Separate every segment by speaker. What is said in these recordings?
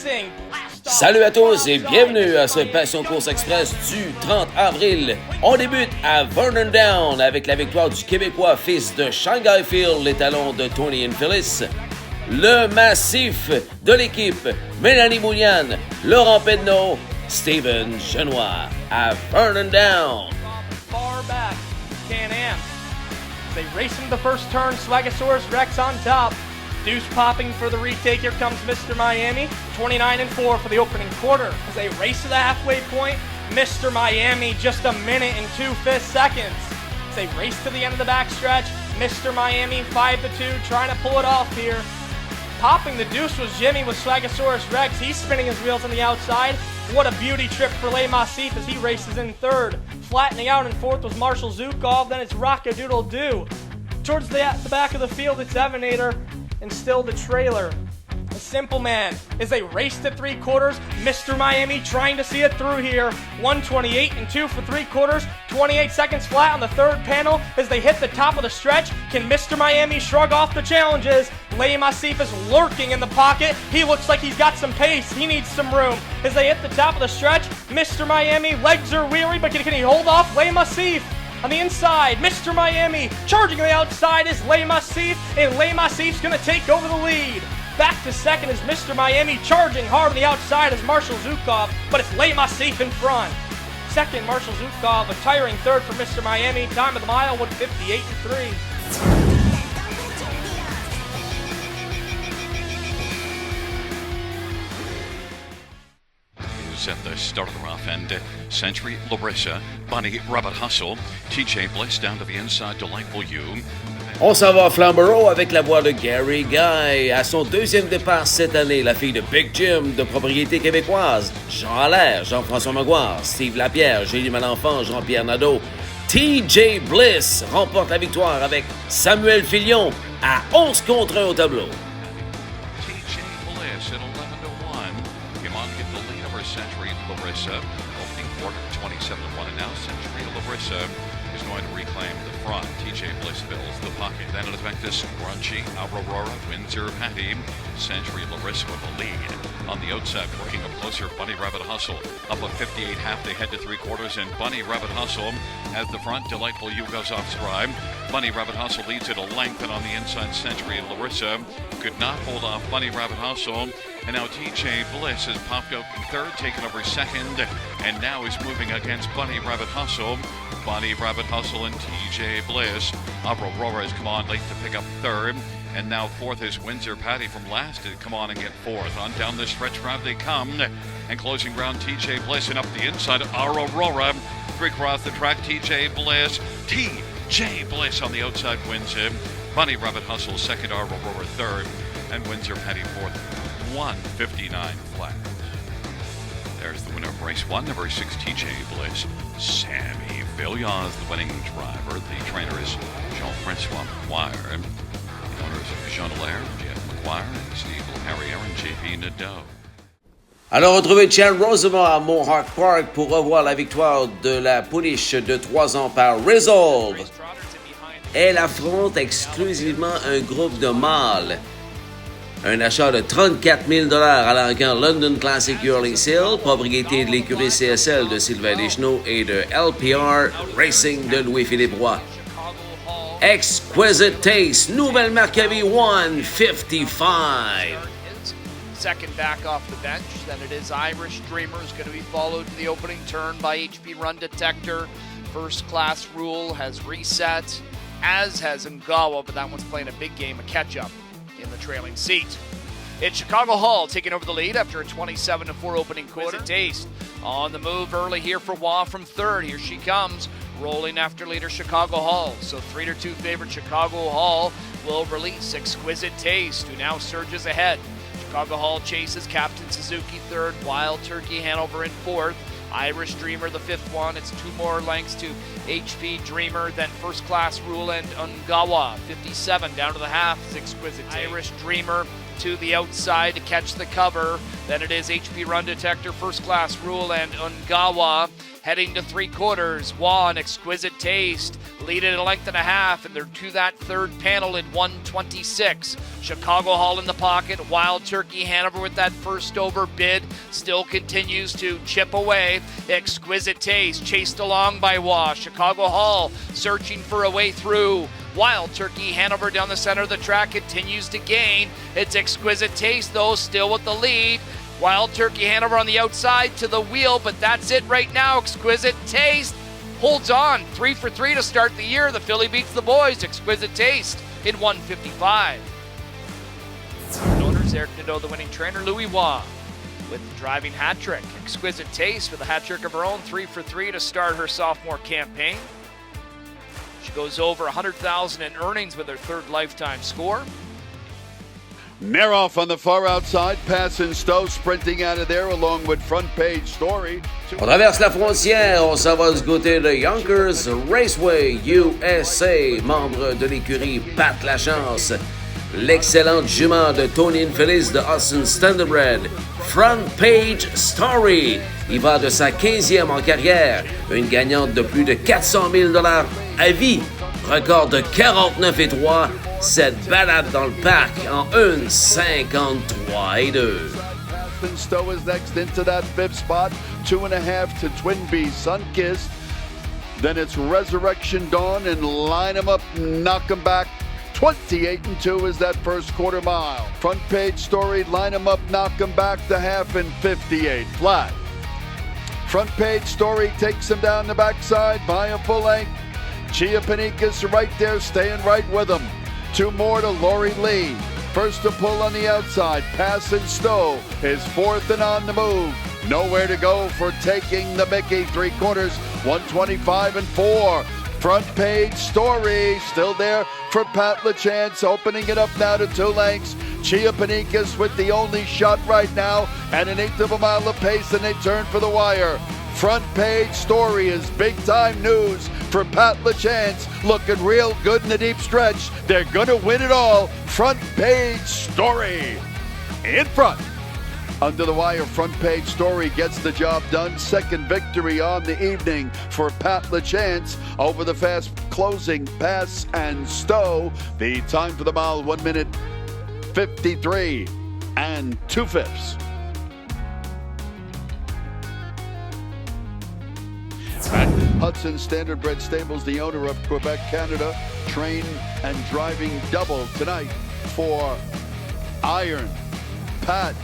Speaker 1: racing.
Speaker 2: Salut à tous et bienvenue à ce Passion Course Express du 30 avril. On débute à Vernon Down avec la victoire du Québécois fils de Shanghai Phil, l'étalon de Tony and Phyllis. Le massif de l'équipe, Mélanie Bouliane, Laurent Pedneau, Steven Genois à Vernon Down.
Speaker 1: Far back, Can-Am. They race into the first turn, Swagasaurus Rex on top. Deuce popping for the retake. Here comes Mr. Miami. 29-4 for the opening quarter. As they race to the halfway point, Mr. Miami just a minute and 2/5 seconds. As they race to the end of the backstretch, Mr. Miami 5-2 trying to pull it off here. Popping the deuce was Jimmy with Swagasaurus Rex. He's spinning his wheels on the outside. What a beauty trip for Le Massif as he races in third. Flattening out in fourth was Marshall Zukov. Then it's Rockadoodle-Doo. Towards the back of the field, it's Evanator. And still the trailer. A Simple Man as they race to three quarters. Mr. Miami trying to see it through here. 1:28-2 for three quarters. 28 seconds flat on the third panel as they hit the top of the stretch. Can Mr. Miami shrug off the challenges? Le Massif is lurking in the pocket. He looks like he's got some pace. He needs some room. As they hit the top of the stretch, Mr. Miami, legs are weary, but can he hold off Le Massif? On the inside, Mr. Miami charging on the outside is Le Massif, and Le Massif's going to take over the lead. Back to second is Mr. Miami charging hard on the outside is Marshall Zukov, but it's Le Massif in front. Second, Marshall Zukov, a tiring third for Mr. Miami. Time of the mile, 1:58-3.
Speaker 3: At the start of the rough end, Century Larissa, Bunny Rabbit Hustle, TJ Bliss down to the inside, Delightful You.
Speaker 2: On s'en va à Flamborough avec la voix de Gary Guy. À son deuxième départ cette année, la fille de Big Jim, de propriété québécoise. Jean Allaire, Jean-François Maguire, Steve Lapierre, Julie Malenfant, Jean-Pierre Nadeau. TJ Bliss remporte la victoire avec Samuel Filion à 11 contre 1 au tableau.
Speaker 3: TJ Bliss at 11-1. Came on to get the lead over Century Larissa. Opening quarter 27-1, and now Century Larissa is going to reclaim the front. TJ Bliss fills the pocket. Then it is back to Scrunchy, Aurora, Windsor, Patty. Century Larissa with the lead. On the outside, working up closer, Bunny Rabbit Hustle. Up a 58 half, they head to three quarters, and Bunny Rabbit Hustle at the front. Delightful You goes off stride. Bunny Rabbit Hustle leads at a length, and on the inside, Century and Larissa could not hold off Bunny Rabbit Hustle. And now TJ Bliss has popped out in third, taken over second, and now is moving against Bunny Rabbit Hustle. Bunny Rabbit Hustle and TJ Bliss. Aurora has come on late to pick up third. And now fourth is Windsor Patty from last to come on and get fourth. On down the stretch route they come. And closing round TJ Bliss, and up the inside Aurora. Three across the track, TJ Bliss. TJ Bliss on the outside wins him. Bunny Rabbit Hustle second, Aurora third. And Windsor Patty fourth. 1:59 flat. There's the winner of race one, number 6, TJ Bliss. Sammy Villiers, the winning driver. The trainer is Jean-Francois Maguire. The owners are Jean Allaire, Jeff Maguire, and Steve Harrier, and JP Nadeau.
Speaker 2: Alors, retrouvez Chan Rosemont à Mohawk Park pour revoir la victoire de la pouliche de 3 ans par Resolve. Elle affronte exclusivement un groupe de mâles. Un achat de 34 000 à l'encan London Classic Yearling Sale, propriété de l'écurie CSL de Sylvain Deschenaux et de LPR Racing de Louis-Philippe Roy. Exquisite Taste, nouvelle marque à vie, 1:55.
Speaker 4: Second back off the bench, then it is Irish Dreamer is going to be followed to the opening turn by HP Run Detector. First Class Rule has reset, as has Ngawa, but that one's playing a big game of catch-up in the trailing seat. It's Chicago Hall taking over the lead after a 27-4 opening quarter. Taste on the move early here for Wah from third. Here she comes, rolling after leader Chicago Hall. So 3-2 favorite Chicago Hall will release Exquisite Taste, who now surges ahead. Chicago Hall chases Captain Suzuki third, Wild Turkey Hanover in fourth. Irish Dreamer the fifth one. It's 2 more lengths to HP Dreamer, then First Class Rule and Ungawa. 57 down to the half is Exquisite Taste. Irish Dreamer to the outside to catch the cover. Then it is HP Run Detector, First Class Rule, and Ungawa heading to three quarters. Juan, Exquisite Taste, lead it a length and a half, and they're to that third panel in 1:26. Chicago Hall in the pocket. Wild Turkey Hanover with that first over bid still continues to chip away. Exquisite Taste chased along by Juan. Chicago Hall searching for a way through. Wild Turkey Hanover down the center of the track continues to gain. It's Exquisite Taste, though, still with the lead. Wild Turkey Hanover on the outside to the wheel, but that's it right now. Exquisite Taste holds on. 3 for 3 to start the year. The filly beats the boys. Exquisite Taste in 1:55. Owners Eric Nadeau, the winning trainer. Louis Waugh with the driving hat trick. Exquisite Taste with a hat trick of her own. 3 for 3 to start her sophomore campaign. She goes over 100,000 in earnings with her third lifetime score.
Speaker 5: Neroff on the far outside, pass and Stowe sprinting out of there along with Front Page Story.
Speaker 2: On traverse la frontière, on s'en va du côté de Yonkers Raceway USA, membre de l'écurie Pat Lachance. L'excellente jument de Tony Infelice de Hudson Standardbred, Front Page Story. Il va de sa 15e en carrière, une gagnante de plus de 400 000 $ à vie. Record de 49-3, cette balade dans le parc en 1:53-2.
Speaker 5: Stowe is next into that fifth spot, 2.5 to Twin Bees, Sunkissed. Then it's Resurrection Dawn and Line 'em Up, Knock 'em Back. 28-2 is that first quarter mile. Front Page Story, Line 'em Up, Knock 'em Back to half in 58 flat. Front Page Story takes him down the backside by a full length. Chia Panikas right there, staying right with him. 2 more to Lori Lee. First to pull on the outside, Pass and Stowe is fourth and on the move. Nowhere to go for taking the Mickey. 3 quarters, 1:25-4. Front Page Story still there for Pat LaChance, opening it up now to 2 lengths. Chia Panikas with the only shot right now at 1/8 of a mile of pace, and they turn for the wire. Front Page Story is big-time news for Pat LaChance, looking real good in the deep stretch. They're going to win it all. Front Page Story in front. Under the wire, Front Page Story gets the job done. Second victory on the evening for Pat LaChance over the fast closing Pass and Stowe. The time for the mile, 1:53 2/5. Hudson Standardbred Stables, the owner of Quebec, Canada, train and driving double tonight for Iron Pat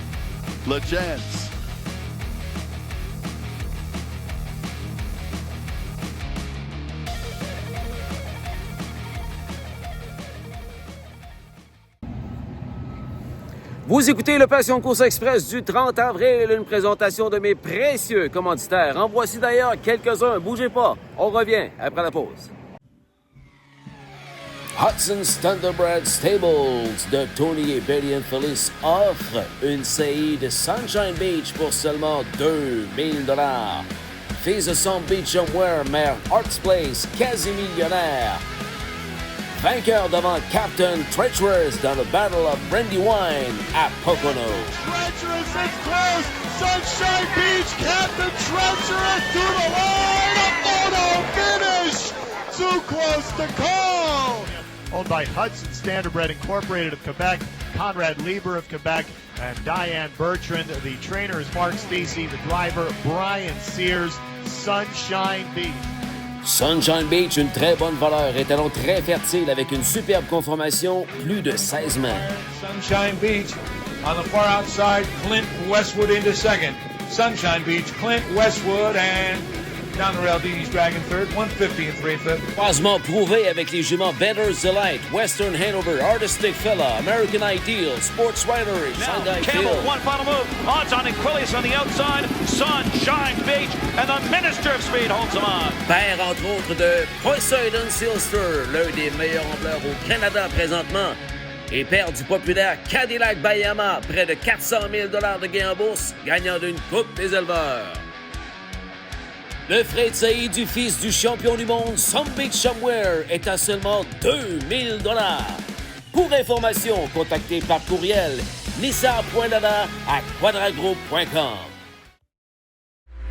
Speaker 5: LaChance.
Speaker 2: Vous écoutez le Passion Course Express du 30 avril, une présentation de mes précieux commanditaires. En voici d'ailleurs quelques-uns. Bougez pas, on revient après la pause. Hudson Standardbred Stables de Tony et Betty Infelice offre une CI de Sunshine Beach pour seulement 2000 $. Fils de Some Beach Somewhere, mère Arts Place, quasi millionnaire. Vainqueur devant Captain Treacherous dans le Battle of Brandywine à Pocono.
Speaker 6: Treacherous is close. Sunshine Beach, Captain Treacherous to the line. A photo finish. Too close to call. Owned by Hudson Standardbred Incorporated of Quebec, Conrad Lieber of Quebec, and Diane Bertrand. The trainer is Mark Stacey, the driver Brian Sears. Sunshine Beach.
Speaker 2: Sunshine Beach, une très bonne valeur, est talon très fertile avec une superbe conformation, plus de 16 mètres.
Speaker 7: Sunshine Beach on the far outside, Clint Westwood into second. Sunshine Beach, Clint Westwood, and down the rail, Dee Dee's Dragon third, 150 and 3/5.
Speaker 2: Croisement prouvé avec les juments Better's Delight, Western Hanover, Artistic Fella, American Ideal, Sports Rider, Shanghai
Speaker 8: Campbell,
Speaker 2: Field.
Speaker 8: one final move. Odds on Aquilius on the outside. Sunshine Beach, and the Minister of Speed holds him on.
Speaker 2: Père, entre autres, de Poseidon Silster, l'un des meilleurs ambleurs au Canada présentement. Et père du populaire Cadillac Bayama, près de 400 000 $ de gains en bourse, gagnant d'une coupe des éleveurs. Le frais de saillie du fils du champion du monde, Some Beach Somewhere, est à seulement 2000 $. Pour information, contactez par courriel Nissan.dada à quadragroup.com.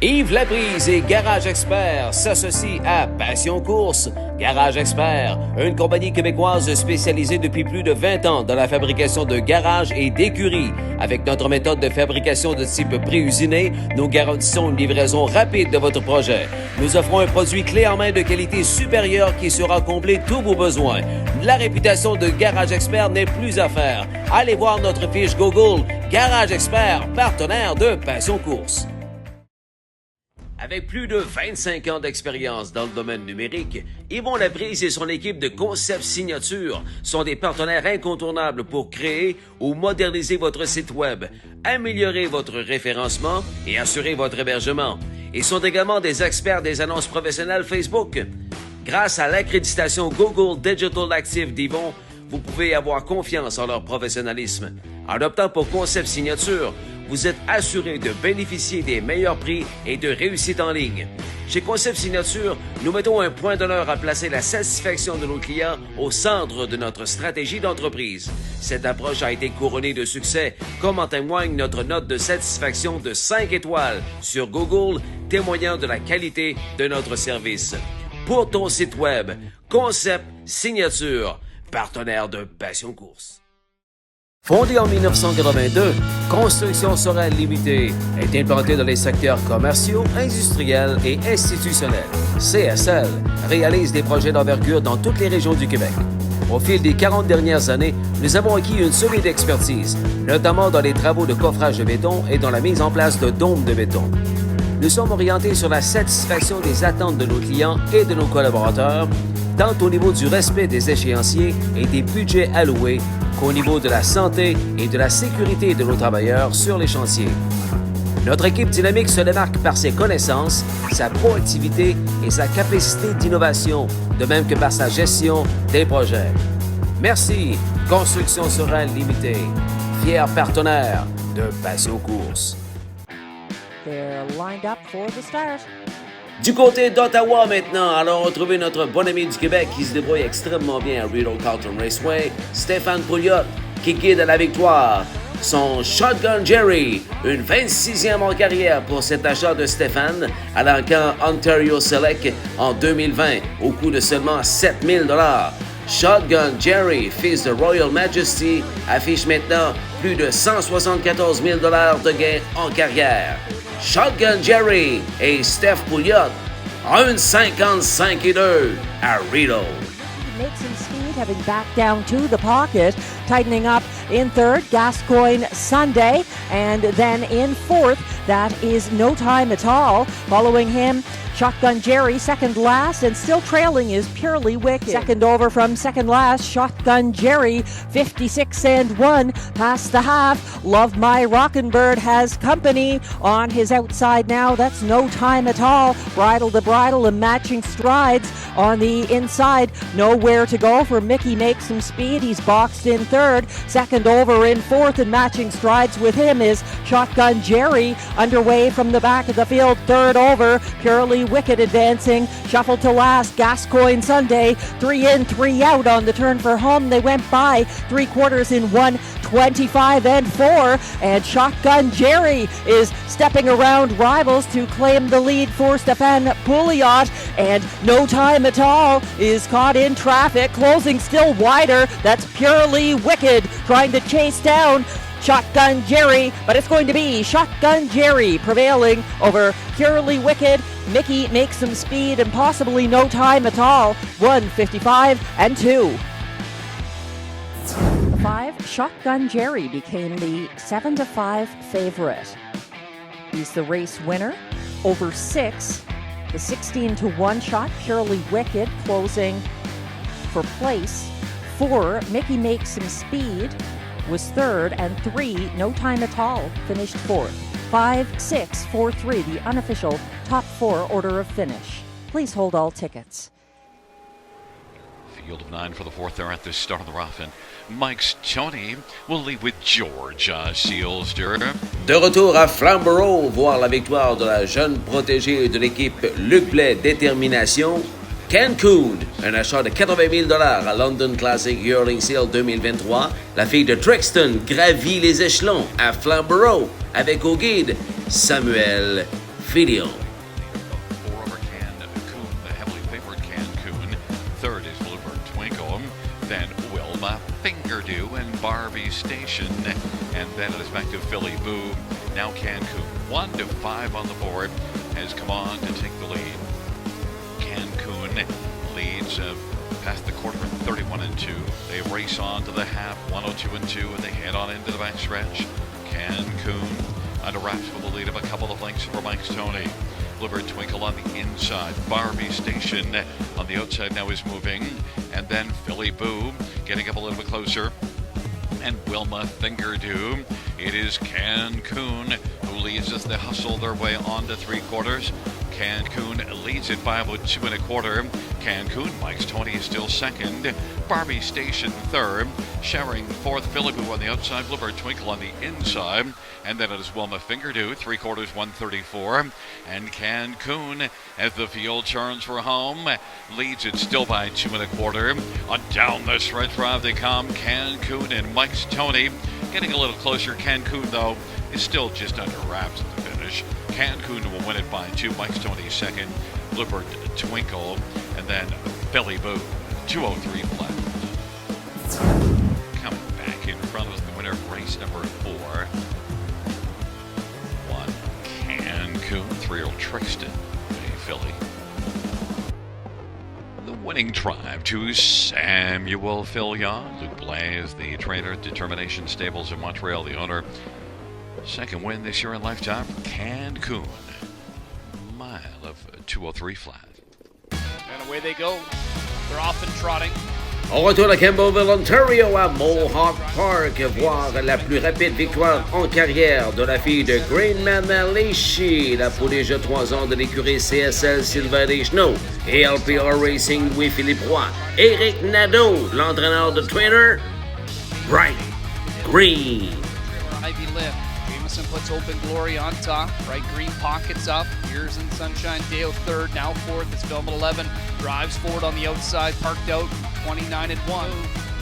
Speaker 2: Yves Laprise et Garage Expert s'associent à Passion Course. Garage Expert, une compagnie québécoise spécialisée depuis plus de 20 ans dans la fabrication de garages et d'écuries. Avec notre méthode de fabrication de type pré-usiné, nous garantissons une livraison rapide de votre projet. Nous offrons un produit clé en main de qualité supérieure qui saura combler tous vos besoins. La réputation de Garage Expert n'est plus à faire. Allez voir notre fiche Google Garage Expert, partenaire de Passion Course. Avec plus de 25 ans d'expérience dans le domaine numérique, Yvon Laprise et son équipe de Concept Signature sont des partenaires incontournables pour créer ou moderniser votre site Web, améliorer votre référencement et assurer votre hébergement. Ils sont également des experts des annonces professionnelles Facebook. Grâce à l'accréditation Google Digital Active d'Yvon, vous pouvez avoir confiance en leur professionnalisme. En optant pour Concept Signature, vous êtes assuré de bénéficier des meilleurs prix et de réussite en ligne. Chez Concept Signature, nous mettons un point d'honneur à placer la satisfaction de nos clients au centre de notre stratégie d'entreprise. Cette approche a été couronnée de succès, comme en témoigne notre note de satisfaction de 5 étoiles sur Google, témoignant de la qualité de notre service. Pour ton site Web, Concept Signature, partenaire de Passion Course. Fondée en 1982, Construction Sorel Limitée est implantée dans les secteurs commerciaux, industriels et institutionnels. CSL réalise des projets d'envergure dans toutes les régions du Québec. Au fil des 40 dernières années, nous avons acquis une solide expertise, notamment dans les travaux de coffrage de béton et dans la mise en place de dômes de béton. Nous sommes orientés sur la satisfaction des attentes de nos clients et de nos collaborateurs, tant au niveau du respect des échéanciers et des budgets alloués qu'au niveau de la santé et de la sécurité de nos travailleurs sur les chantiers. Notre équipe dynamique se démarque par ses connaissances, sa proactivité et sa capacité d'innovation, de même que par sa gestion des projets. Merci, Construction Sorel Limitée, fier partenaire de Passion Course.
Speaker 9: They're lined up for the start.
Speaker 2: Du côté d'Ottawa maintenant, allons retrouver notre bon ami du Québec qui se débrouille extrêmement bien à Rideau Carlton Raceway, Stéphane Pouliot, qui guide à la victoire. Son Shotgun Jerry, une 26e en carrière pour cet achat de Stéphane à l'encan Ontario Select en 2020 au coût de seulement 7 000 $. Shotgun Jerry, fils de Royal Majesty, affiche maintenant plus de 174 000 $ de gains en carrière. Shotgun Jerry et Steph Pouliot, 1,55 et 2 à Rideau.
Speaker 9: Makes some speed, having backed down to the pocket, tightening up in third, Gascoigne Sunday, and then in fourth, that is No Time at All. Following him, Shotgun Jerry, second last, and still trailing is Purely Wicked. Second over from second last, Shotgun Jerry, 56-1, past the half. Love My Rockin' Bird has company on his outside now. That's No Time at All. Bridle to bridle and matching strides on the inside. Nowhere to go for Mickey Makes Some Speed. He's boxed in third. Second over in fourth and matching strides with him is Shotgun Jerry. Underway from the back of the field. Third over, Purely Wicked advancing. Shuffled to last, Gascoigne Sunday. 3 in, 3 out on the turn for home. They went by 3/4 in 1:25-4. And Shotgun Jerry is stepping around rivals to claim the lead for Stéphane Pouliot. And No Time at All is caught in traffic, closing still wider. That's Purely Wicked trying to chase down Shotgun Jerry, but it's going to be Shotgun Jerry prevailing over Purely Wicked. Mickey Makes Some Speed and possibly No Time at All. 1:55-2. The 5, Shotgun Jerry became the 7-5 favorite. He's the race winner. Over 6, the 16-1 shot, Purely Wicked closing for place. 4, Mickey Makes Some Speed was third, and 3, No Time at All, finished fourth. 5, 6, 4, 3, the unofficial top 4 order of finish. Please hold all tickets.
Speaker 3: Field of 9 for the fourth there at the start of the rough, and Mike's Tony will lead with George Sealster.
Speaker 2: De retour à Flamborough, voir la victoire de la jeune protégée de l'équipe Luc Blais Détermination. Cancun, un achat de 80 000 $ à London Classic Yearling Seal 2023. La fille de Trixton gravit les échelons à Flamborough avec au guide Samuel Fillion.
Speaker 3: Four over Cancun, the heavily favored Cancun. Third is Bluebird Twinkle. Then Wilma Fingerdew and Barbie Station. And then it is back to Philly Boo. Now Cancun, 1-5 on the board, has come on to take the lead. Cancun leads past the quarter at 31-2. They race on to the half, 102-2, and they head on into the backstretch. Cancun under wraps with a lead of a couple of lengths for Mike's Tony. Bluebird Twinkle on the inside. Barbie Station on the outside now is moving. And then Philly Boo getting up a little bit closer. And Wilma Fingerdew. It is Cancun who leads as they hustle their way on to three quarters. Cancun leads it by about 2 1/4. Cancun, Mike's Tony is still second. Barbie Station third. Sharing fourth. Philly Boo on the outside. Bluebird Twinkle on the inside. And then it is Wilma Fingerdew, 3/4, 134. And Cancun, as the field turns for home, leads it still by 2 1/4. On down the stretch drive they come. Cancun and Mike's Tony getting a little closer. Cancun, though, is still just under wraps at the finish. Cancun will win it by 2. Mike's Tony second. Bluebird Twinkle. And then Philly Boo, 203 flat. Coming back in front of the winner of race number 4. 1 Cancun, 3-year-old Trixton, a filly. The winning drive to Samuel Fillion. Luc Blaise, the trainer at Determination Stables in Montreal, the owner. Second win this year in lifetime for Cancun. Mile of 203 flat.
Speaker 4: And away they go. They're off and trotting.
Speaker 2: On retourne à Campbellville, Ontario, à Mohawk Park, voir la plus rapide victoire en carrière de la fille de Green Man Leishi, la pouliche de 3 ans de l'écurie CSL Silver des Snow, et LPR Racing Louis-Philippe Roy. Éric Nadeau, l'entraîneur de trainer, Bright Green.
Speaker 4: Ivy Lynn. Jameson puts Open Glory on top. Bright Green pockets up. Years in Sunshine Dale third. Now fourth is Film at 11. Drives forward on the outside. Parked out 29-1.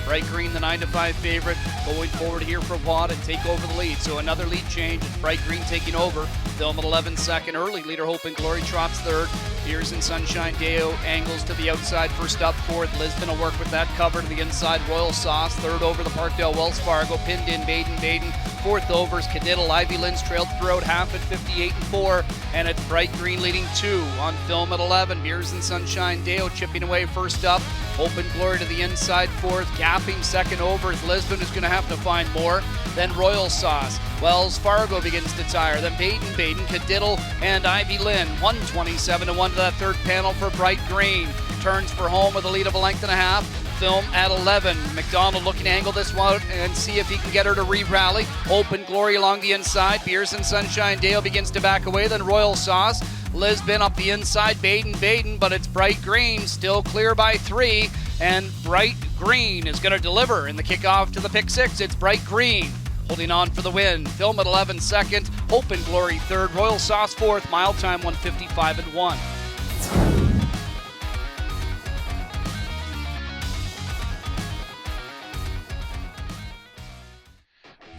Speaker 4: Bright Green, the 9-5 favorite, going forward here for Watt and take over the lead. So another lead change. It's Bright Green taking over. Film at 11 second. Early leader Hope and Glory trots third. Years in Sunshine Deo angles to the outside. First up fourth. Lisbon will work with that cover to the inside. Royal Sauce third over the Parkdale Wells Fargo. Pinned in Baden. Fourth over is Cadiddle. Ivy Lynn's trailed throughout half at 58-4. And it's Bright Green leading 2 on Film at 11. Years in Sunshine Deo chipping away first up. Open Glory to the inside fourth. Gapping second over is Lisbon, who's going to have to find more. Then Royal Sauce. Wells Fargo begins to tire. Then Baden, Cadiddle, and Ivy Lynn. 127-1 to that third panel for Bright Green. Turns for home with a lead of a length and a half. Film at 11. McDonald looking to angle this one and see if he can get her to re-rally. Open Glory along the inside. Beers and Sunshine Dale begins to back away. Then Royal Sauce. Lisbon up the inside. Baden, but it's Bright Green still clear by 3. And Bright Green is going to deliver in the kickoff to the pick 6. It's Bright Green holding on for the win. Film at 11 second. Open Glory third. Royal Sauce fourth. Mile time 1:55-1.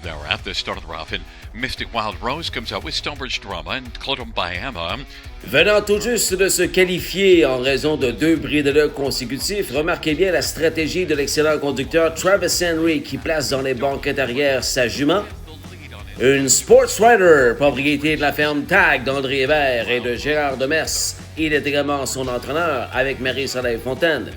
Speaker 3: They're at the start of the rough, and Mystic Wild Rose comes out with Stonebridge Drama and Clodum Bayama.
Speaker 2: Venant tout juste de se qualifier en raison de 2 bris de l'œil consécutifs, remarquez bien la stratégie de l'excellent conducteur Travis Henry qui place dans les banquettes arrière sa jument. Une Sports Rider, propriété de la ferme Tag d'André Hébert et de Gérard Demers. Il est également son entraîneur avec Marie-Soleil Fontaine.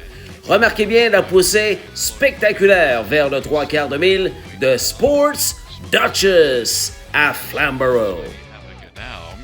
Speaker 2: Remarquez bien la poussée spectaculaire vers le 3/4 de mille de Sports Duchess à Flamborough.
Speaker 3: Now,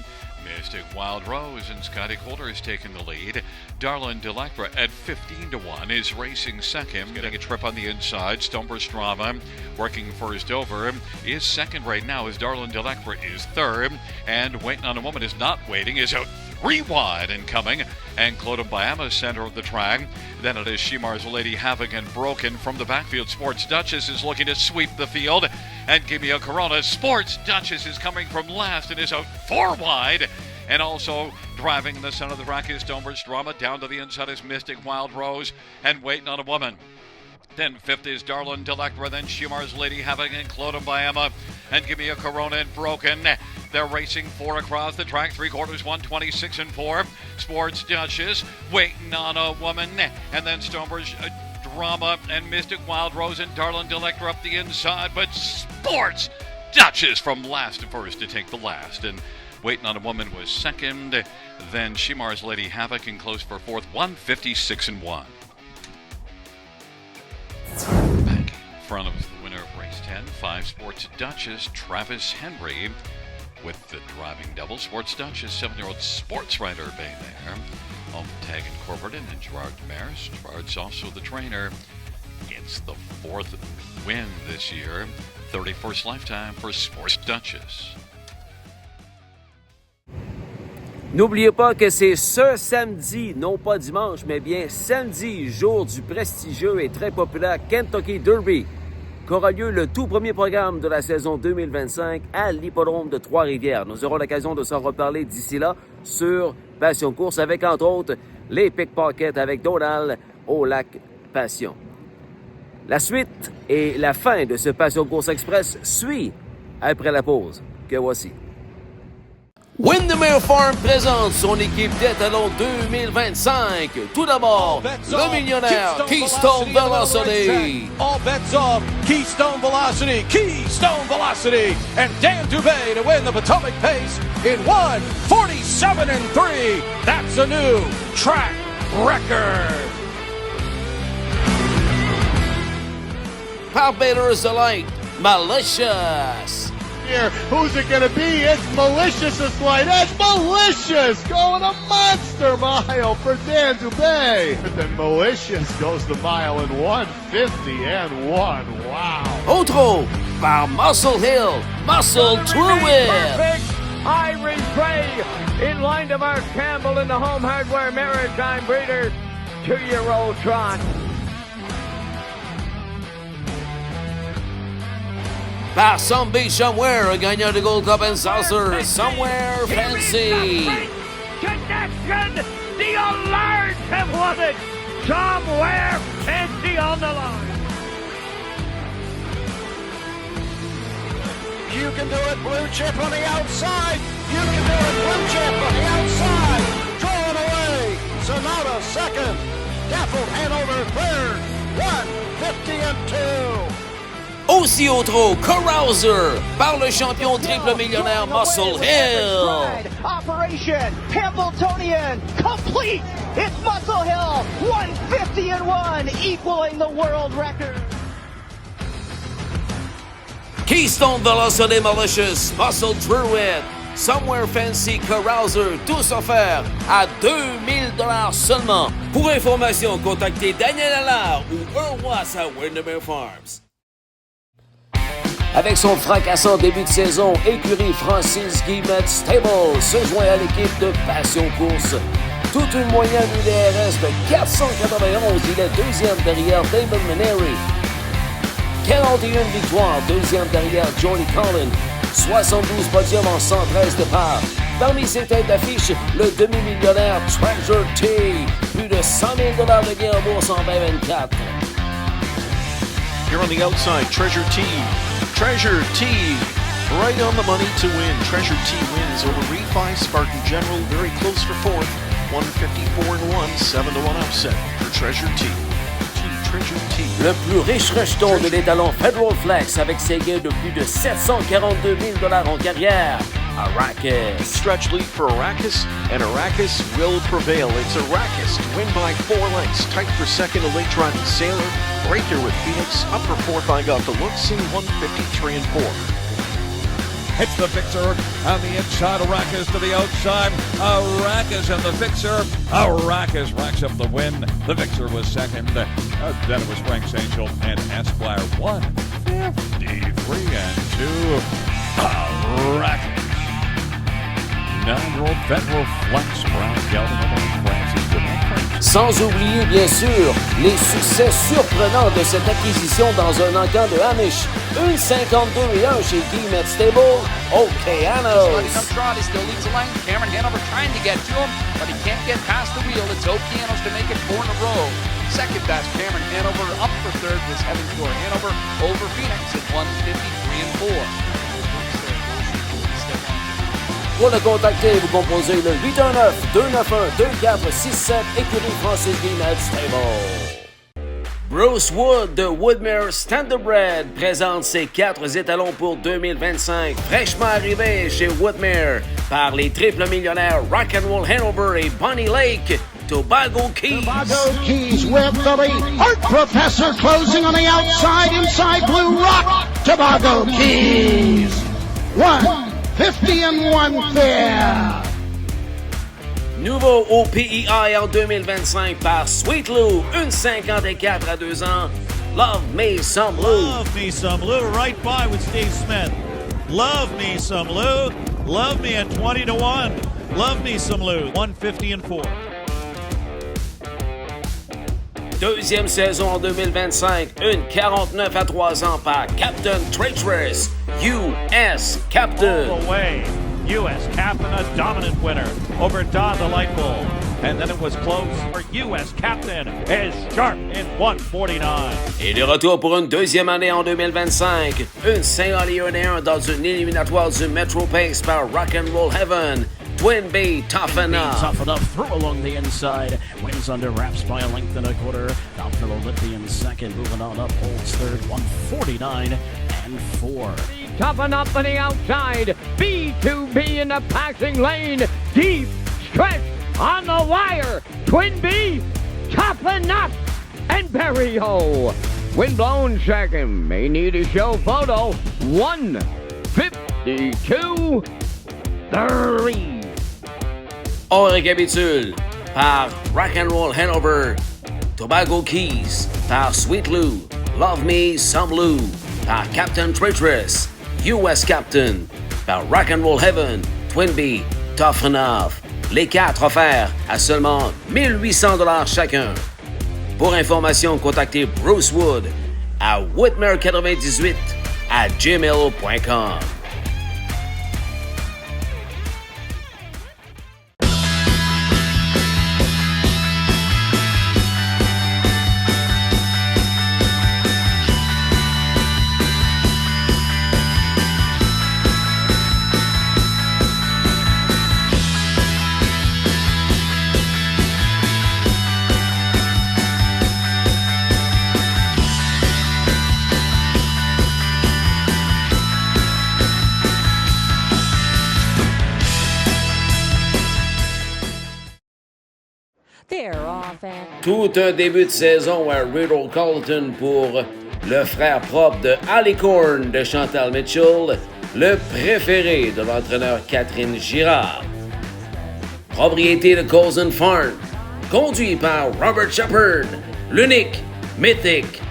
Speaker 3: Mystic Wild Rose and Scotty Coulter has taken the lead. Darlin Delectra at 15-1 is racing second, getting a trip on the inside. Stonebridge Drama working first over is second right now as Darlin Delectra is third. And Waiting on a Woman is not waiting, is out 3 wide and coming. And Clodum Bayama, center of the track. Then it is Shemar's Lady Havoc and Broken from the backfield. Sports Duchess is looking to sweep the field. And give me a Corona. Sports Duchess is coming from last and is out 4 wide. And also driving in the center of the rack is Stonebridge Drama. Down to the inside is Mystic Wild Rose and Waiting on a Woman. Then fifth is Darlin Delectra, then Schumar's Lady Havoc and Clodum by Emma, and Give Me a Corona and Broken. They're racing 4 across the track, 3/4, 126 and 4. Sports Duchess, Waiting on a Woman, and then Stonebridge Drama and Mystic Wild Rose and Darlin Delectra up the inside, but Sports Duchess from last to first to take the last. And Waiting on a Woman was second, then Schumar's Lady Havoc and close for fourth, 156 and 1. Back in front of the winner of race 10, 5 Sports Duchess, Travis Henry, with the driving double. Sports Duchess, 7-year-old sports rider bay there. Home Tag Incorporated and Gerard Demers. Gerard's also the trainer. It's the 4th win this year, 31st lifetime for Sports Duchess.
Speaker 2: N'oubliez pas que c'est ce samedi, non pas dimanche, mais bien samedi, jour du prestigieux et très populaire Kentucky Derby, qu'aura lieu le tout premier programme de la saison 2025 à l'hippodrome de Trois-Rivières. Nous aurons l'occasion de s'en reparler d'ici là sur Passion Course avec, entre autres, les pickpockets avec Donald au lac Passion. La suite et la fin de ce Passion Course Express suit après la pause que voici. Windermere Farm présente son équipe d'étalons 2025. Tout d'abord, le millionnaire Keystone Velocity.
Speaker 6: All bets off. Keystone Velocity. Keystone Velocity. And Dan Dubé to win the Potomac Pace in 1:47 and 3. That's a new track record.
Speaker 2: Barbados Delight, Malicious.
Speaker 6: Here, who's it gonna be? It's Malicious this light. It's Malicious going a monster mile for Dan Dubé. Then Malicious goes the mile in 1:50 and 1. Wow.
Speaker 2: Outro par Muscle Hill, Muscle Truitt.
Speaker 10: Perfect. Irish Ray in line to Mark Campbell in the Home Hardware Maritime Breeders 2-year-old trot.
Speaker 2: Par Some Beach Somewhere, gagnant de Gold Cup and Saucer, Somewhere Fancy.
Speaker 10: Connection! The Alarms have won it! Somewhere Fancy on the line.
Speaker 6: You can do it, Blue Chip on the outside. You can do it, Blue Chip on the outside. Drawing away. Sonata second. Gaffled Hanover third. 1:50 and 2.
Speaker 2: Aussi au trot, Carouser, par le champion triple millionnaire Muscle Hill.
Speaker 11: Operation Hambletonian complete. It's Muscle Hill, 150 and 1, equaling the world record.
Speaker 2: Keystone Velocity Malicious, Muscle Truitt, Somewhere Fancy, Carouser, tous offerts à 2000 $ seulement. Pour information, contactez Daniel Allard ou Earl Watts à Windermere Farms. Avec son fracassant début de saison, écurie Francis Guillemette Stable se joint à l'équipe de Passion Course. Toute une moyenne UDRS de 491, il est deuxième derrière Damon Maneri. 41 victoires, deuxième derrière Johnny Collin. 72 podiums en 113 départs. Parmi ses têtes d'affiche, le demi-millionnaire Treasure T. Plus de 100 000 $ de gains en bourse en 2024.
Speaker 12: Here on the outside, Treasure T. Treasure T, right on the money to win. Treasure T wins over Refi Spartan General, very close for fourth. 154 and 1, 7-1 upset for Treasure T. Treasure T.
Speaker 2: Le plus riche rejeton de l'étalon Federal Flex avec ses gains de plus de 742 000 $ en carrière. Arrakis.
Speaker 12: Stretch lead for Arrakis, and Arrakis will prevail. It's Arrakis to win by 4 lengths. Tight for second, a late driving Sailor. Right there with Phoenix. Up for fourth, I got the looks in 153 and 4.
Speaker 7: It's the Fixer on the inside. Arrakis to the outside. Arrakis and the Fixer. Arrakis racks up the win. The Fixer was second. Then it was Frank's Angel and Esquire 153 and 2. Arrakis. 9-year-old Federal Flex Brown Gelding and Francis
Speaker 2: Sans oublier, bien sûr, les succès surprenants de cette acquisition dans un encamp de Amish. Une 52-1 chez Guy Stable, Okeanos.
Speaker 4: Letting him trot, he still leads the line. Cameron Hanover trying to get to him, but he can't get past the wheel. It's Okeanos to make it 4 in a row. Second best, Cameron Hanover. Up for third was Evan Shore. Hanover over Phoenix at 153 and 4.
Speaker 2: Pour le contacter, vous composez le 819-291-2467, écurie Francis Guy Stable. Bruce Wood de Woodmere Standardbred présente ses 4 étalons pour 2025, fraîchement arrivés chez Woodmere par les triples millionnaires Rock'n'Roll Hanover et Bonnie Lake. Tobago Keys.
Speaker 6: Tobago Keys with the lead. Art Professor closing on the outside, inside Blue Rock. Tobago Keys. 150 and 1 fair.
Speaker 2: Nouveau au PEI en 2025 par Sweet Lou, une 54 à 2 ans. Love Me Some Lou.
Speaker 8: Love Me Some Lou, right by with Steve Smith. Love Me Some Lou. Love Me at 20 to 1. Love Me Some Lou, 150 and 4.
Speaker 2: Deuxième saison en 2025, une 49 à 3 ans par Captain Traitress, US Captain.
Speaker 8: All the way, US Captain, a dominant winner over Don Delightful. And then it was close for US Captain is sharp in 149.
Speaker 2: Et de retour pour une deuxième année en 2025, une 5-1 dans une éliminatoire du Metro Pace par Rock'n'Roll Heaven. Twin B, Tough Enough.
Speaker 13: Tough Enough through along the inside. Wins under wraps by a length and a quarter. Alfred Olympian second. Moving on up. Holds third. 149 and 4.
Speaker 10: Tough Enough on the outside. B2B in the passing lane. Deep stretch on the wire. Twin B, Tough Enough, and Berrio. Windblown second. May need a show photo. 152 3.
Speaker 2: On récapitule par Rock'n'Roll Hanover, Tobago Keys par Sweet Lou, Love Me Some Lou par Captain Traitress, US Captain par Rock'n'Roll Heaven, Twin B, Tough Enough. Les 4 offerts à seulement 1800$ chacun. Pour information, contactez Bruce Wood à whitmer98@gmail.com. Tout un début de saison à Riddle Carleton pour le frère propre de Alicorn de Chantal Mitchell, le préféré de l'entraîneur Catherine Girard. Propriété de Colson Farm, conduit par Robert Shepard, l'unique, mythic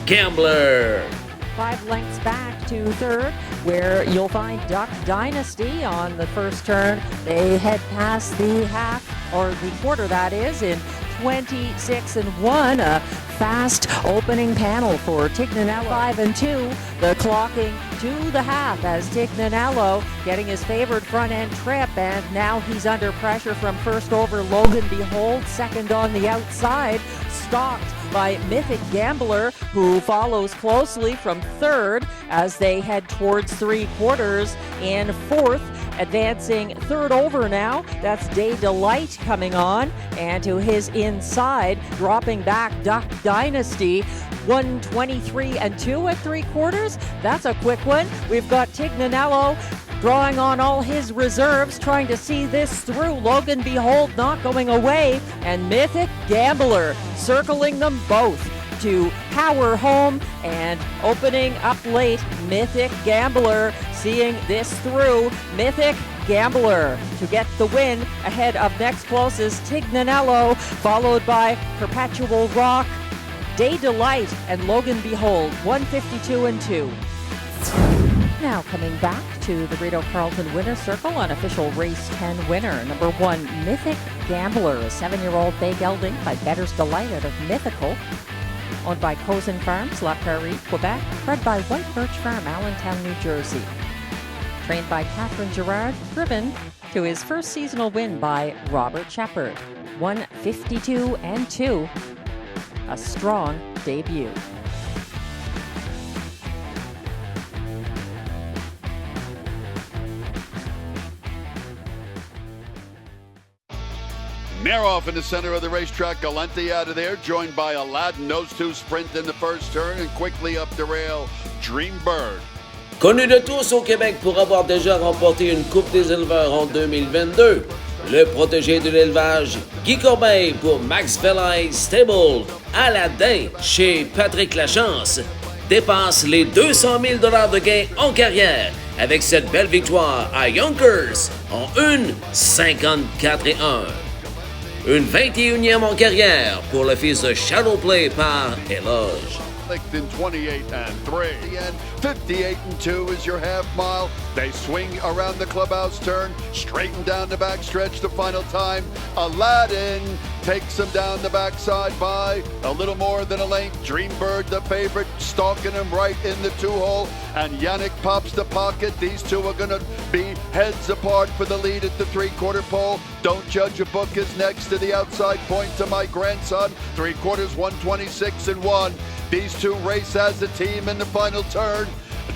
Speaker 2: Gambler.
Speaker 9: 5 lengths back to third, where you'll find Duck Dynasty on the first turn. They head past the half, or the quarter that is, in 26 and 1. A fast opening panel for Tignanello. 5 and 2. The clocking to the half as Tignanello getting his favored front end trip, and now he's under pressure from first over Logan Behold, second on the outside, stalked by Mythic Gambler, who follows closely from third as they head towards 3/4 in fourth. Advancing third over now, that's Day Delight coming on, and to his inside, dropping back Duck Dynasty, 123 and 2 at 3/4. That's a quick one. We've got Tignanello drawing on all his reserves, trying to see this through. Logan Behold not going away, and Mythic Gambler circling them both to power home and opening up late. Mythic Gambler seeing this through. Mythic Gambler to get the win ahead of next closest Tignanello, followed by Perpetual Rock, Day Delight, and Logan Behold, 152 and 2. Now coming back to the Rideau Carleton Winner's Circle, unofficial race 10 winner. Number 1, Mythic Gambler, a 7-year-old bay gelding by Bettor's Delight out of Mythical. Owned by Cozen Farms, La Prairie, Quebec. Bred by White Birch Farm, Allentown, New Jersey. Trained by Catherine Girard, driven to his first seasonal win by Robert Shepard. 152-2. A strong debut.
Speaker 5: Off in the center of the racetrack, Galante out of there, joined by Aladdin. Those two sprint in the first turn and quickly up the rail, Dreambird.
Speaker 2: Connu de tous au Québec pour avoir déjà remporté une Coupe des éleveurs en 2022, le protégé de l'élevage, Guy Corbeil pour Max Feline Stable, Aladdin chez Patrick Lachance, dépasse les 200 000 $ de gains en carrière avec cette belle victoire à Yonkers en 1,54-1. Une 21e en carrière pour le fils de Shadowplay par Éloge.
Speaker 5: In 28-3 and 58-2 is your half mile. They swing around the clubhouse turn, straighten down the backstretch the final time. Aladdin takes him down the backside by a little more than a length. Dreambird, the favorite, stalking him right in the 2-hole. And Yannick pops the pocket. These two are going to be heads apart for the lead at the 3/4 pole. Don't Judge a Book is next to the outside point to my grandson. 3/4, 126-1. These two race as a team in the final turn.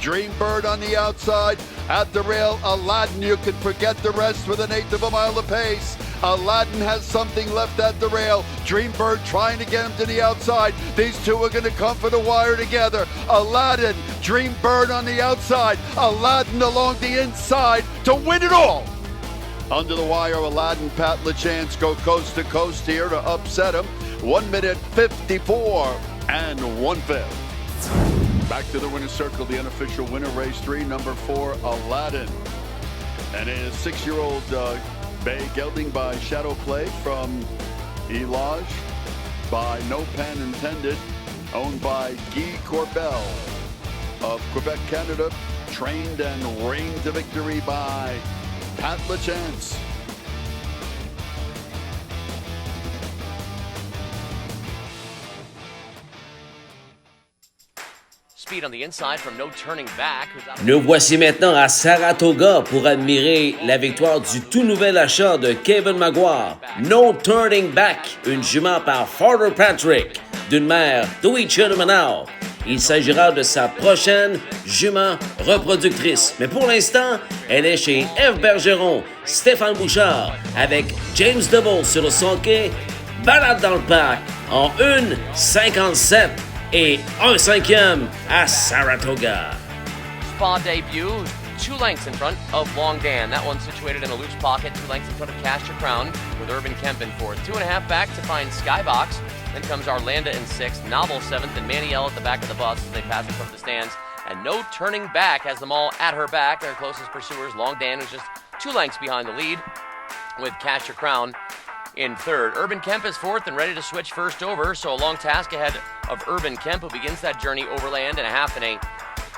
Speaker 5: Dreambird on the outside. At the rail, Aladdin, you can forget the rest with 1/8 of a mile apace. Aladdin has something left at the rail. Dreambird trying to get him to the outside. These two are going to come for the wire together. Aladdin, Dreambird on the outside. Aladdin along the inside to win it all. Under the wire, Aladdin, Pat LaChance go coast to coast here to upset him. 1:54 and 1/5. Back to the winner's circle, the unofficial winner, race 3, number 4, Aladdin. And a 6-year-old bay gelding by Shadowplay from Elage, by No Pen Intended, owned by Guy Corbel of Quebec, Canada, trained and reined to victory by Pat LaChance.
Speaker 14: Speed on the inside from No Turning Back.
Speaker 2: Nous voici maintenant à Saratoga pour admirer la victoire du tout nouvel achat de Kevin Maguire, No Turning Back, une jument par Father Patrick, d'une mère Dewey Chinamanau. Il s'agira de sa prochaine jument reproductrice. Mais pour l'instant, elle est chez F. Bergeron, Stéphane Bouchard, avec James DeVos sur le sonquet, balade dans le parc en 1,57 et 1/5 à Saratoga.
Speaker 14: Spa debut, 2 lengths in front of Long Dan. That one situated in a loose pocket, 2 lengths in front of Cash Your Crown with Urban Kemp in 4th. 2.5 back to find Skybox. Then comes Arlanda in 6th, Novel 7th, and Maniel at the back of the bus as they pass in front of the stands. And No Turning Back has them all at her back. Their closest pursuers, Long Dan, who's just 2 lengths behind the lead with Cash Your Crown in 3rd. Urban Kemp is 4th and ready to switch first over, so a long task ahead of Urban Kemp, who begins that journey overland in a half and a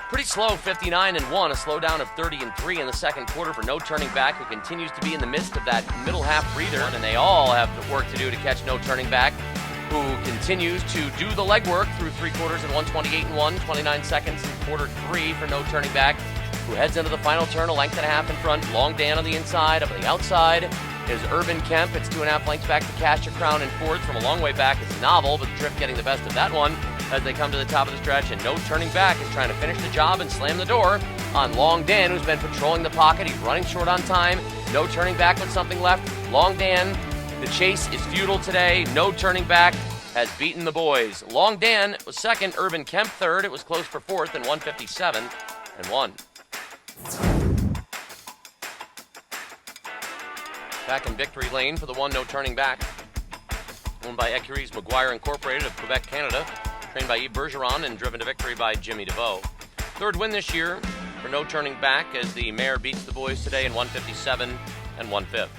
Speaker 14: pretty slow 59-1, a slowdown of 30-3 in the second quarter for No Turning Back, who continues to be in the midst of that middle half breather, and they all have work to do to catch No Turning Back, who continues to do the legwork through 3/4 and 128-1, 29 seconds in quarter 3 for No Turning Back, who heads into the final turn, a length and a half in front. Long Dan on the inside. Up on the outside is Urban Kemp. It's 2.5 lengths back to Cash Your Crown in 4th. From a long way back is Novel, but Drift getting the best of that one as they come to the top of the stretch. And No Turning Back is trying to finish the job and slam the door on Long Dan, who's been patrolling the pocket. He's running short on time. No Turning Back with something left. Long Dan, the chase is futile today. No Turning Back has beaten the boys. Long Dan was 2nd. Urban Kemp 3rd. It was close for 4th and 157-1. Back in victory lane for the 1 No Turning Back. Owned by Ecuries Maguire Incorporated of Quebec, Canada. Trained by Yves Bergeron and driven to victory by Jimmy DeVoe. 3rd win this year for No Turning Back as the mare beats the boys today in 157-1/5.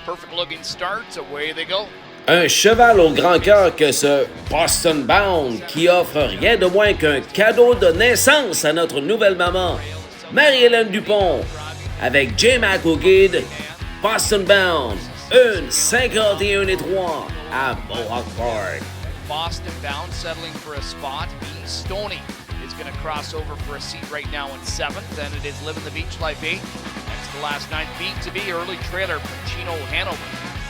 Speaker 4: Perfect looking start. Away they go.
Speaker 2: Un cheval au grand cœur que ce Boston Bound qui offre rien de moins qu'un cadeau de naissance à notre nouvelle maman, Marie-Hélène Dupont, avec J-Mac au guide, Boston Bound, 51 et 3 à Mohawk Park.
Speaker 4: Boston Bound settling for a spot. E. Stoney is going to cross over for a seat right now in 7th. Then it is Living the Beach Life 8. Next to last 9th beat to be early trailer Pacino Hanover.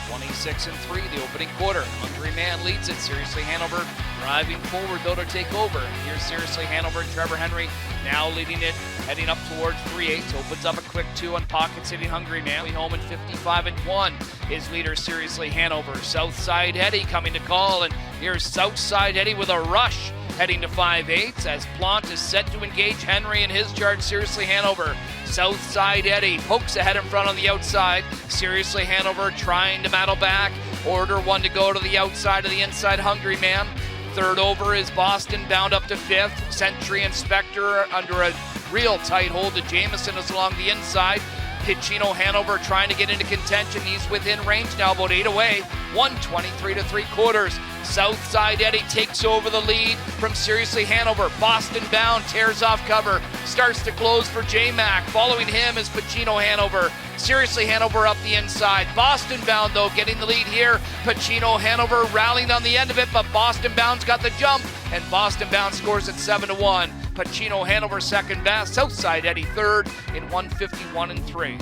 Speaker 4: 26-3 the opening quarter. Hungry Man leads it. Seriously Hanover driving forward though to take over. Here's Seriously Hanover. Trevor Henry now leading it, heading up towards 3-8. Opens up a quick 2 on pocket sitting Hungry Man. Home in 55-1. His leader Seriously Hanover. Southside Eddie coming to call, and here's Southside Eddie with a rush. Heading to 5-8 as Plant is set to engage Henry in his charge. Seriously Hanover. Southside Eddie pokes ahead in front on the outside. Seriously Hanover trying to battle back. Order 1 to go to the outside of the inside Hungry Man. Third over is Boston Bound up to 5th. Century Inspector under a real tight hold to Jameson is along the inside. Pacino Hanover trying to get into contention. He's within range now, about 8 away. 1:23 to 3/4. Southside Eddie takes over the lead from Seriously Hanover. Boston Bound tears off cover. Starts to close for J-Mac. Following him is Pacino Hanover. Seriously Hanover up the inside. Boston Bound, though, getting the lead here. Pacino Hanover rallying on the end of it, but Boston Bound's got the jump, and Boston Bound scores at 7-1. Pacino Hanover second best. Southside Eddie third in 1:51-3.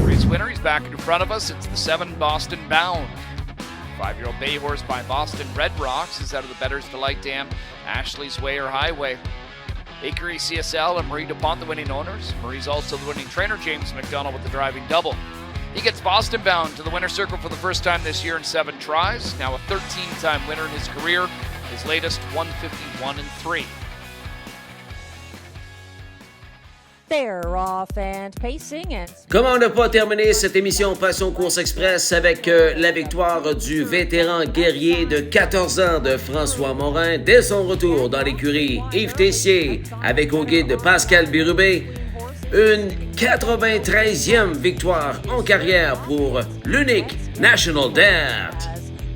Speaker 4: Race winner, he's back in front of us. It's the 7 Boston Bound. 5-year-old bay horse by Boston Red Rocks is out of the Bettor's Delight Dam, Ashley's Way or Highway. Akery CSL and Marie DuPont, the winning owners. Marie's also the winning trainer. James McDonald with the driving double. He gets Boston Bound to the winner's circle for the first time this year in 7 tries. Now a 13-time winner in his career. His latest 1:51-3.
Speaker 9: They're off and pacing and...
Speaker 2: Comment ne pas terminer cette émission Passion Course Express avec la victoire du vétéran guerrier de 14 ans de François Morin dès son retour dans l'écurie Yves Tessier avec au guide Pascal Birubé. Une 93e victoire en carrière pour l'unique National Dirt.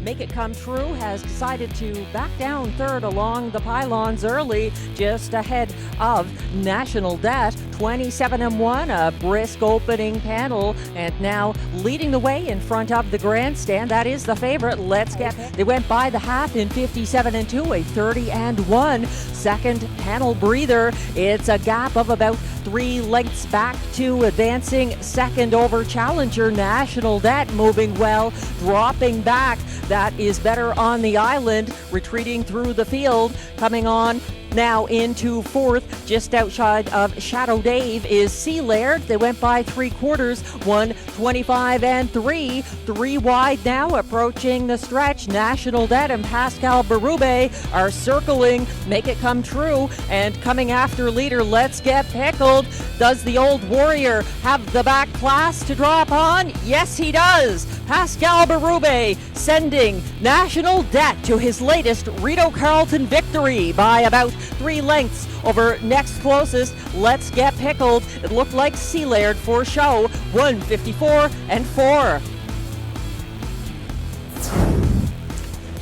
Speaker 9: Make It Come True has decided to back down third along the pylons early, just ahead of National Debt. 27-1, a brisk opening panel, and now leading the way in front of the grandstand. That is the favorite. Let's Get. They went by the half in 57-2, a 30-1 second panel breather. It's a gap of about 3 lengths back to advancing second over challenger National Debt, moving well, dropping back. That is better on the island, retreating through the field, coming on now into 4th, just outside of Shadow Dave is Sea Laird. They went by 3/4, 1:25-3, 3 wide now, approaching the stretch. National Debt and Pascal Berube are circling Make It Come True, and coming after leader Let's Get Pickled. Does the old warrior have the back class to drop on? Yes, he does. Pascal Berube sending National Debt to his latest Rito Carlton victory by about 3 lengths over next closest Let's Get Pickled. It looked like Sea Laird for show, 1:54-4.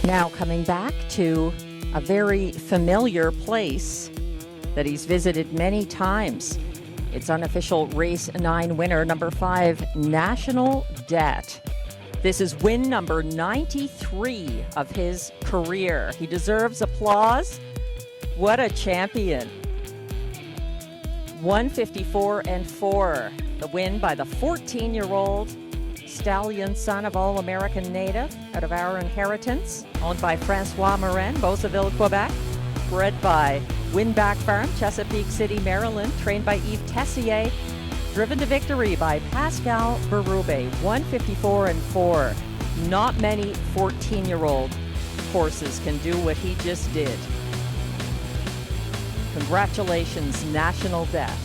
Speaker 9: Now coming back to a very familiar place that he's visited many times. It's unofficial race 9 winner, number 5, National Debt. This is win number 93 of his career. He deserves applause. What a champion. 1:54-4. The win by the 14-year-old stallion son of All-American native out of our inheritance, owned by Francois Morin, Beauceville, Quebec. Bred by Winback Farm, Chesapeake City, Maryland. Trained by Yves Tessier. Driven to victory by Pascal Berube, 1:54-4. Not many 14-year-old horses can do what he just did. Congratulations, National Debt.